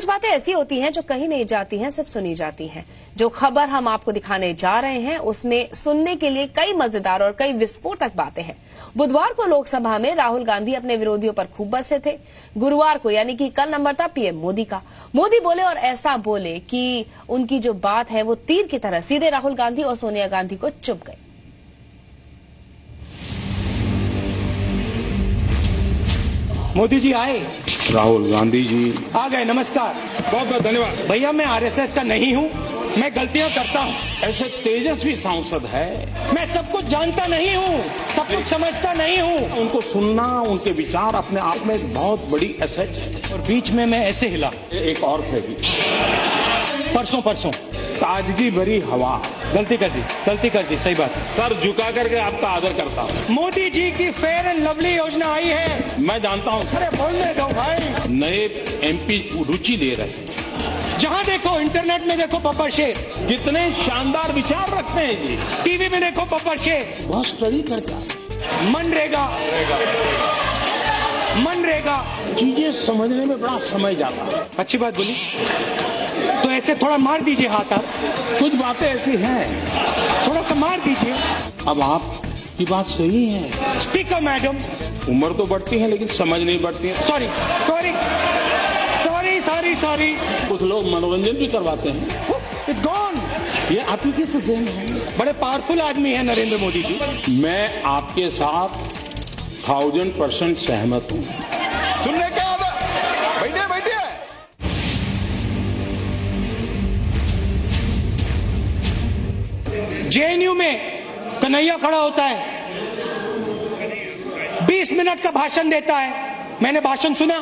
कुछ बातें ऐसी होती हैं जो कहीं नहीं जाती हैं, सिर्फ सुनी जाती हैं। जो खबर हम आपको दिखाने जा रहे हैं उसमें सुनने के लिए कई मजेदार और कई विस्फोटक बातें हैं। बुधवार को लोकसभा में राहुल गांधी अपने विरोधियों पर खूब बरसे थे। गुरुवार को यानी कि कल नंबर था पीएम मोदी का। मोदी बोले और ऐसा बोले कि उनकी जो बात है वो तीर की तरह सीधे राहुल गांधी और सोनिया गांधी को चुभ गई। मोदी जी आए, राहुल गांधी जी आ गए। नमस्कार, बहुत बहुत धन्यवाद। भैया मैं आरएसएस का नहीं हूँ, मैं गलतियाँ करता हूँ। ऐसे तेजस्वी सांसद है, मैं सब कुछ जानता नहीं हूँ, सब कुछ समझता नहीं हूँ। उनको सुनना, उनके विचार अपने आप में एक बहुत बड़ी एसेट है। और बीच में मैं ऐसे हिला, एक और से भी परसों ताजगी भरी हवा। गलती कर दी, सही बात। सर झुका करके आपका आदर करता हूँ। मोदी जी की फेयर एंड लवली योजना आई है। मैं जानता हूँ। अरे बोलने दो भाई। नए एमपी रुचि ले रहे हैं। जहाँ देखो इंटरनेट में देखो बब्बर शेर, कितने शानदार विचार रखते हैं जी। टीवी में देखो बब्बर शेर, बहुत स्टडी करता। मनरेगा चीजें समझने में बड़ा समय जाता है। अच्छी बात बोली, तो ऐसे थोड़ा मार दीजिए हाथ। आप कुछ बातें ऐसी हैं, थोड़ा सा मार दीजिए। अब आपकी बात सही है। स्पीकर मैडम, उम्र तो बढ़ती है लेकिन समझ नहीं बढ़ती है। सॉरी। कुछ लोग मनोरंजन भी करवाते हैं। It's gone. ये आप ही की तो देन है। बड़े पावरफुल आदमी है नरेंद्र मोदी जी। मैं आपके साथ 1000% सहमत हूँ। सुनने क्या आता? बैठिए। जेएनयू में कन्हैया खड़ा होता है, 20 मिनट का भाषण देता है। मैंने भाषण सुना।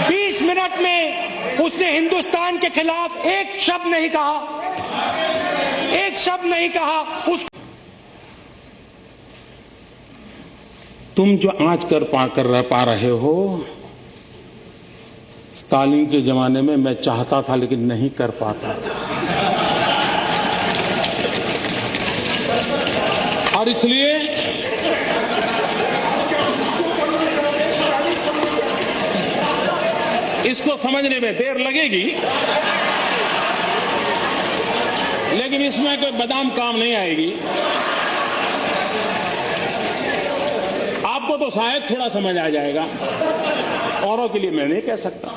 20 मिनट में उसने हिंदुस्तान के खिलाफ एक शब्द नहीं कहा। तुम जो आज कर पा रहे हो, स्टालिन के जमाने में मैं चाहता था लेकिन नहीं कर पाता था। और इसलिए इसको समझने में देर लगेगी, लेकिन इसमें कोई बादाम काम नहीं आएगी। आपको तो शायद थोड़ा समझ आ जाएगा, औरों के लिए मैं नहीं कह सकता।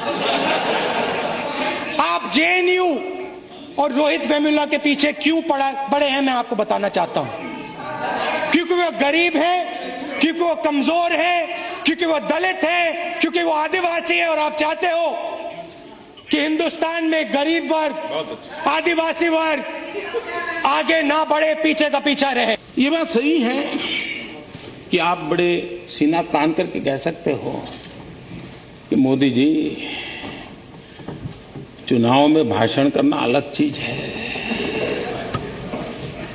आप जेएनयू और रोहित वेमुला के पीछे क्यों पड़े हैं, मैं आपको बताना चाहता हूं। क्योंकि वो गरीब है, क्योंकि वो कमजोर है, क्योंकि वो दलित है, क्योंकि वो आदिवासी है। और आप चाहते हो कि हिंदुस्तान में गरीब वर्ग, आदिवासी वर्ग आगे ना बढ़े, पीछे का पीछा रहे। ये बात सही है कि आप बड़े सीना तान करके कह सकते हो कि मोदी जी, चुनाव में भाषण करना अलग चीज है।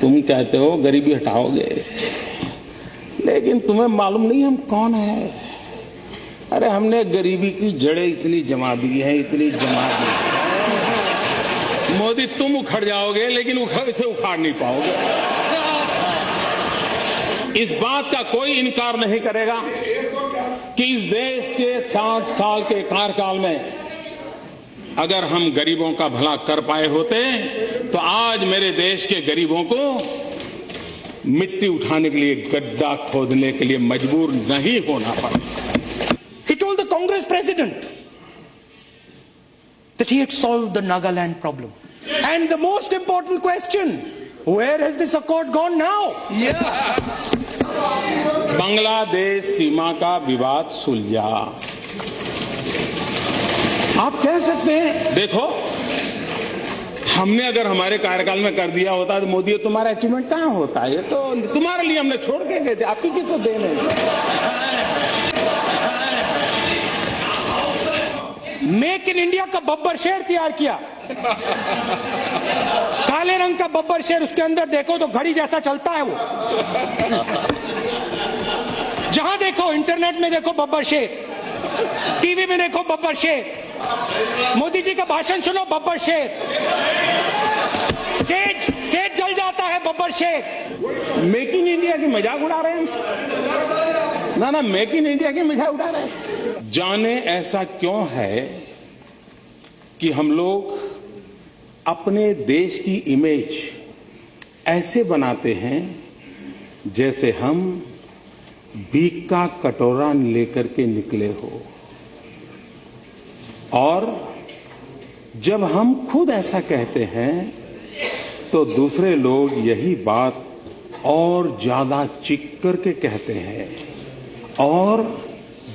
तुम कहते हो गरीबी हटाओगे, लेकिन तुम्हें मालूम नहीं हम कौन है। अरे हमने गरीबी की जड़ें इतनी जमा दी है। मोदी तुम उखड़ जाओगे लेकिन इसे उखाड़ नहीं पाओगे। इस बात का कोई इनकार नहीं करेगा कि इस देश के 60 साल के कार्यकाल में अगर हम गरीबों का भला कर पाए होते तो आज मेरे देश के गरीबों को मिट्टी उठाने के लिए, गड्ढा खोदने के लिए मजबूर नहीं होना पड़ा। He told the Congress president that he had solved the Nagaland problem. And the most important question, where has this accord gone now? Bangladesh सीमा का विवाद सुलझा। आप कह सकते हैं देखो, हमने अगर हमारे कार्यकाल में कर दिया होता तो मोदी तुम्हारा अचीवमेंट कहां होता? ये तो तुम्हारे लिए हमने छोड़ के गए थे, आप ही की तो देन है। मेक इन इंडिया का बब्बर शेर तैयार किया, काले रंग का बब्बर शेर। उसके अंदर देखो तो घड़ी जैसा चलता है वो। जहां देखो इंटरनेट में देखो बब्बर शेर, टीवी में देखो बब्बर शेर, मोदी जी का भाषण सुनो बब्बर शेर, स्टेज जल जाता है बब्बर शेर। मेक इन इंडिया की मजाक उड़ा रहे हैं। ना मेक इन इंडिया की मजाक उड़ा रहे हैं। जाने ऐसा क्यों है कि हम लोग अपने देश की इमेज ऐसे बनाते हैं जैसे हम भीख का कटोरा लेकर के निकले हो, और जब हम खुद ऐसा कहते हैं तो दूसरे लोग यही बात और ज्यादा चीख करके कहते हैं और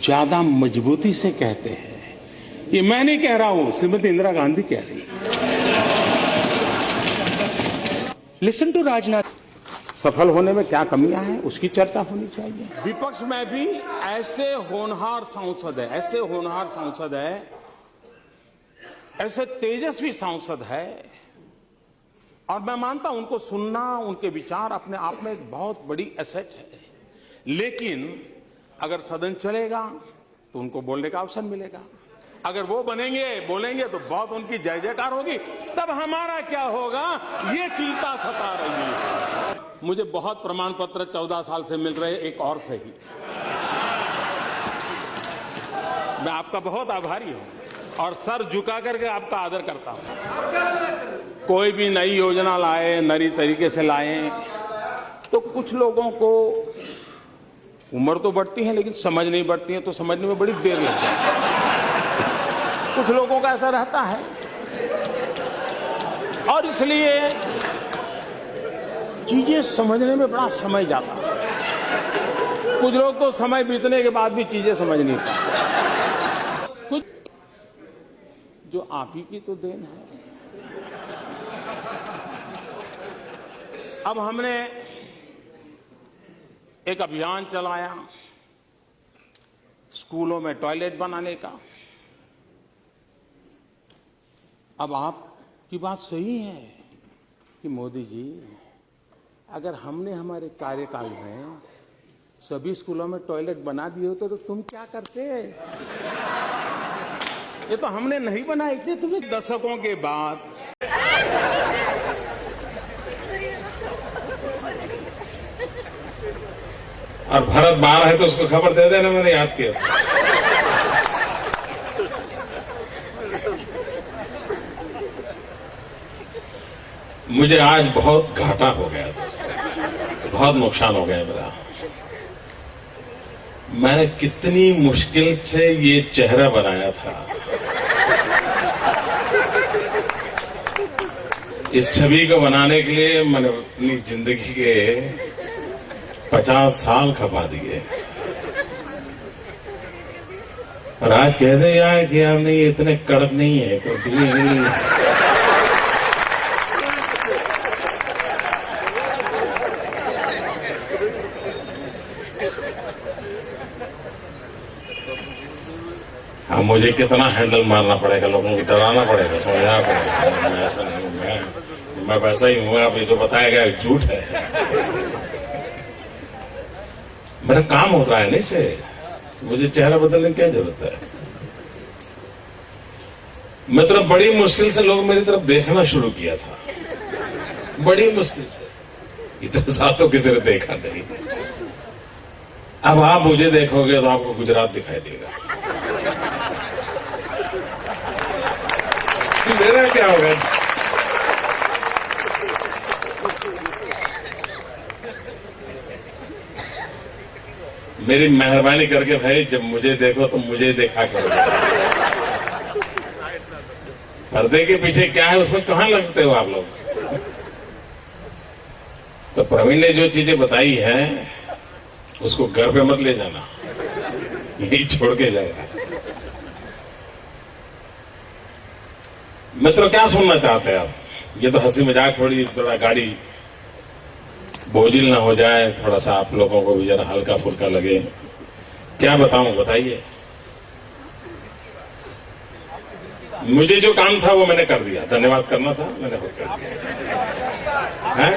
ज्यादा मजबूती से कहते हैं। ये मैं नहीं कह रहा हूं, श्रीमती इंदिरा गांधी कह रही है। Listen to Rajnath. सफल होने में क्या कमियां हैं उसकी चर्चा होनी चाहिए। विपक्ष में भी ऐसे होनहार सांसद है, ऐसे तेजस्वी सांसद है, और मैं मानता हूं उनको सुनना, उनके विचार अपने आप में एक बहुत बड़ी एसेट है। लेकिन अगर सदन चलेगा तो उनको बोलने का अवसर मिलेगा। अगर वो बोलेंगे तो बहुत उनकी जय जयकार होगी, तब हमारा क्या होगा ये चिंता सता रही है। मुझे बहुत प्रमाण पत्र 14 साल से मिल रहे, एक और से ही। मैं आपका बहुत आभारी हूं और सर झुका करके आपका आदर करता हूं। कोई भी नई योजना लाए, नई तरीके से लाए, तो कुछ लोगों को उम्र तो बढ़ती है लेकिन समझ नहीं बढ़ती है, तो समझने में बड़ी देर लगती है। कुछ लोगों का ऐसा रहता है, और इसलिए चीजें समझने में बड़ा समय जाता है। कुछ लोग तो समय बीतने के बाद भी चीजें समझ नहीं पाते। कुछ जो आप ही की तो देन है। अब हमने एक अभियान चलाया स्कूलों में टॉयलेट बनाने का। अब आपकी बात सही है कि मोदी जी, अगर हमने हमारे कार्यकाल में सभी स्कूलों में टॉयलेट बना दिए होते तो तुम क्या करते? ये तो हमने नहीं बनाए थे, तुम्हें दशकों के बाद। और भरत बाहर है तो उसको खबर दे देना, मैंने याद किया। मुझे आज बहुत घाटा हो गया, बहुत नुकसान हो गया मेरा। मैंने कितनी मुश्किल से ये चेहरा बनाया था, इस छवि को बनाने के लिए मैंने अपनी जिंदगी के 50 साल खपा दिए। और आज कह दे यार कि आप नहीं, इतने कड़क नहीं है तो नहीं। अब मुझे कितना हैंडल मारना पड़ेगा, लोगों को डराना पड़ेगा, समझाना पड़ेगा। मैं ऐसा नहीं हूं, मैं वैसा ही हूं। आप ये जो बताया गया झूठ है। मेरा काम होता है नहीं से, मुझे चेहरा बदलने की क्या जरूरत है? मैं तरफ बड़ी मुश्किल से लोग मेरी तरफ देखना शुरू किया था, बड़ी मुश्किल से। इतना साथ तो किसी ने देखा नहीं। अब आप मुझे देखोगे तो आपको गुजरात दिखाई देगा। मेरा क्या होगा? मेरी मेहरबानी करके भाई, जब मुझे देखो तो मुझे देखा करो। पर्दे के पीछे क्या है उसमें कहां लगते हो आप लोग? तो प्रवीण ने जो चीजें बताई हैं उसको घर पे मत ले जाना, यही छोड़ के जाएगा। मित्रों, क्या सुनना चाहते हैं आप? ये तो हंसी मजाक, थोड़ा गाड़ी बोझिल ना हो जाए, थोड़ा सा आप लोगों को भी जरा हल्का फुल्का लगे। क्या बताऊं, बताइए। मुझे जो काम था वो मैंने कर दिया, धन्यवाद करना था मैंने खुद कर दिया है।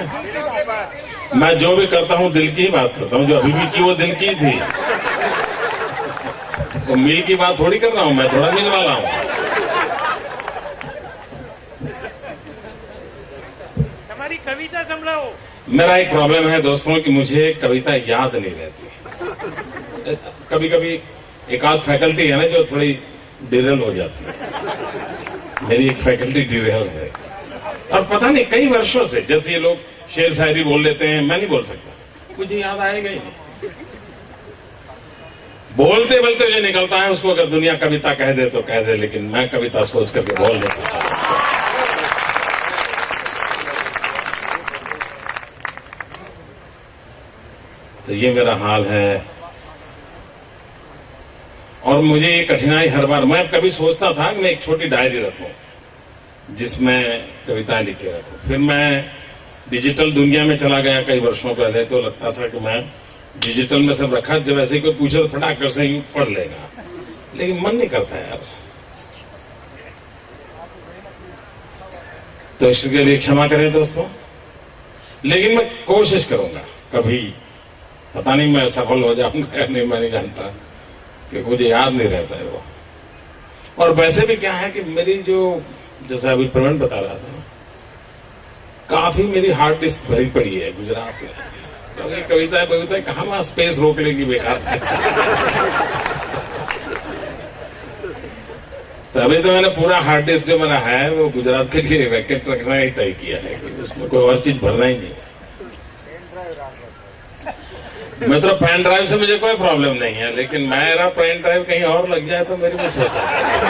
मैं जो भी करता हूं दिल की ही बात करता हूं, जो अभी भी की वो दिल की थी। तो मिल की बात थोड़ी कर रहा हूं, मैं थोड़ा मिल वाला हूं। कविता संभलाओ। मेरा एक प्रॉब्लम है दोस्तों कि मुझे कविता याद नहीं रहती। कभी कभी एक आध फैकल्टी है ना जो थोड़ी डिरेल हो जाती है, मेरी एक फैकल्टी डिरेल है। और पता नहीं कई वर्षों से, जैसे ये लोग शेर शायरी बोल लेते हैं, मैं नहीं बोल सकता, मुझे याद आएगा ही नहीं। बोलते बोलते जो निकलता है उसको अगर दुनिया कविता कह दे तो कह दे, लेकिन मैं कविता सोच करके बोल नहीं सकता। तो ये मेरा हाल है। और मुझे ये कठिनाई हर बार, मैं कभी सोचता था कि मैं एक छोटी डायरी रखूं जिसमें कविताएं लिख के रखूं। फिर मैं डिजिटल दुनिया में चला गया कई वर्षों पहले, तो लगता था कि मैं डिजिटल में सब रखा, जब ऐसे कोई पूछे तो फटाक कर से ही पढ़ लेगा, लेकिन मन नहीं करता यार। तो इसके लिए क्षमा करें दोस्तों, लेकिन मैं कोशिश करूंगा। कभी पता नहीं मैं सफल हो जाऊंगा या नहीं, मैं नहीं जानता, कि मुझे याद नहीं रहता है वो। और वैसे भी क्या है कि मेरी जो, जैसा अभी प्रवीण बता रहा था, काफी मेरी हार्ड डिस्क भरी पड़ी है गुजरात में। तो कविताएं कहाँ वहां स्पेस रोक लेगी बेकार। तो अभी तो मैंने पूरा हार्ड डिस्क जो मेरा है वो गुजरात के लिए वैकेंट रखना ही तय किया है कि उसमें कोई और चीज भरना ही नहीं। मैं तो पेन ड्राइव से मुझे कोई प्रॉब्लम नहीं है, लेकिन मेरा पेन ड्राइव कहीं और लग जाए तो मेरी मुसीबत है।